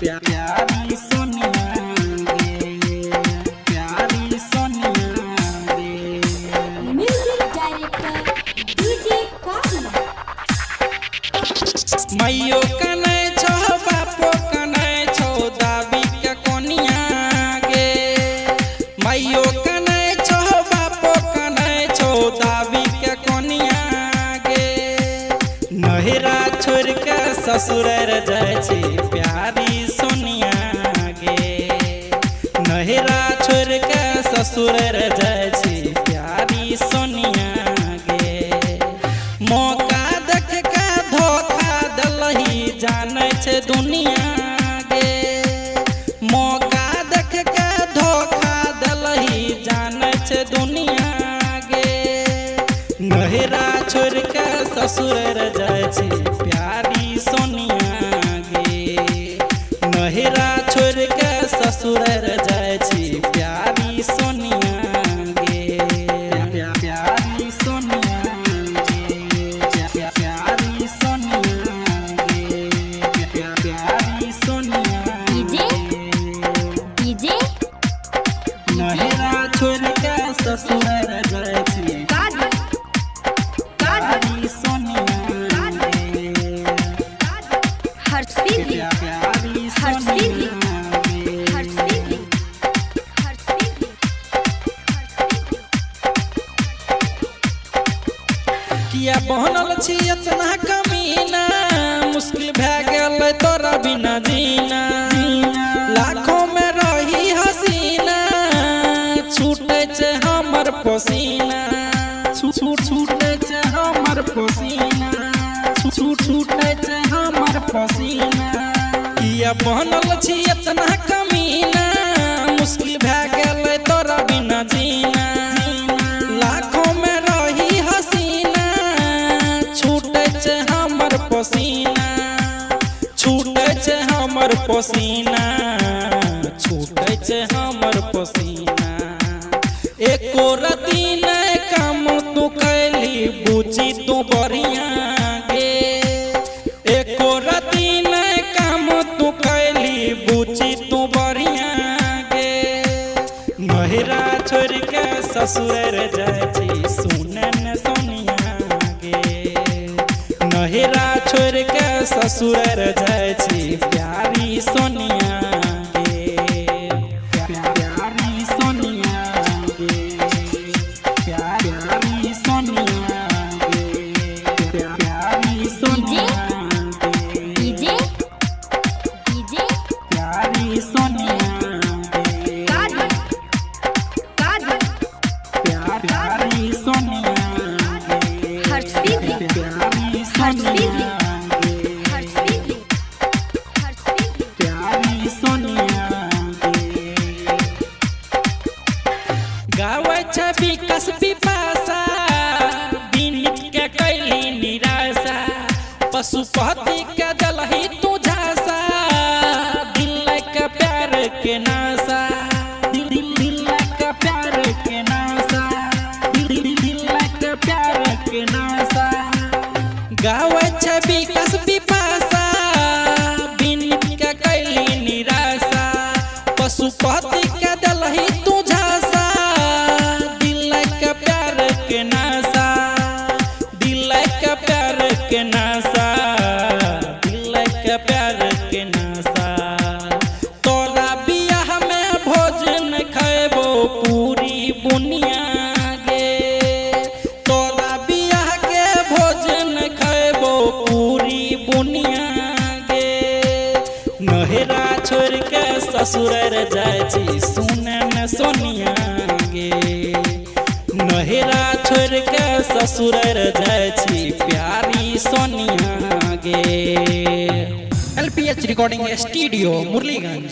प्यारी सोनिया गे, प्यारी सोनिया गे। Music director DJ काजी। मैयो कने छो बापो कने छो दाबी के कोनिया गे। मैयो कने छो बापो कने छो दाबी के कोनिया गे। नहिरा छोड़ के ससुर जाय छी प्यारी सोनिया गे। नहिरा छोड़ के ससुर जाय छी प्यारी सोनिया गे। मौका देख के धोखा दलही जाने छे दुनिया गे। मौका देख के धोखा दलही जाने छे दुनिया गे। नहिरा छोड़ के ससुर जाय छी प्यारी सोनिया गे। नहिरा छोड़ के ससुर जाय छी प्यारी सोनिया गे। प्यारी सोनिया गे, प्यारी सोनिया गे, प्यारी सोनिया डीजे डीजे नहिरा छोड़ के ससुर जाय छी काजी प्यारी सोनिया गे। हर सीधी प्यारी हर सीधी सोनिया गे। हर सीधी हर सीधी किया बनल छी इतना कमीना, मुश्किल भै गेल तोरा बिना जीना। लाखों में रही हसीना, छूटे छे हमर पसीना। छूटे छे हमर पसीना, छूटे छे हमर पसीना। किया बनल छी इतना कमीना, मुश्किल भै गेल तोरा बिना जीना। लाखों में रही हसीना, छूटे छे हमर पसीना। छूटे छे हमर पसीना, छूटे छे हमर पसीना। एको रती नहीं काम तू कैली बुझी तू बढ़िया गे। एको रती नहीं काम तू कैली बुझी तू बढ़िया गे। नहिरा छोड़ के ससुर जाय छी सुनन सोनिया गे। नहिरा छोड़ के ससुर जाय छी प्यारी सोनिया गे। प्यारी सोनिया गे, प्यारी सोनिया गे, प्यारी सोनिया गे। डीजे डीजे प्यारी सोनिया गे, काजी काजी प्यारी सोनिया गे। हर सीधी प्यारी हर सीधी सोनिया गे, हर सीधी हर सीधी प्यारी सोनिया गे। गावे छे विकास पिपासा, बिनित के कैली निराशा। पशुपति के दलही तू झांसा, दिल के प्यार के नासा। दिल के प्यार के नासा, दिल के प्यार के नासा। गावे छे विकास पिपासा, बिनित के कैली निराशा। पशुपति के दलही तू झांसा, दिल के प्यार के नासा। दिल के प्यार के नासा, दिल के प्यार के नासा। तोरा बियाह में भोजन खैबो पूरी बुनिया गे। तोरा बियाह के भोजन खैबो पूरी बुनिया गे। नहिरा छोड़ के ससुर जाय छी सुनन सोनिया गे। नहिरा छोड़ के ससुर जाय छी प्यारी सोनिया गे। LPH recording studio Murliganj.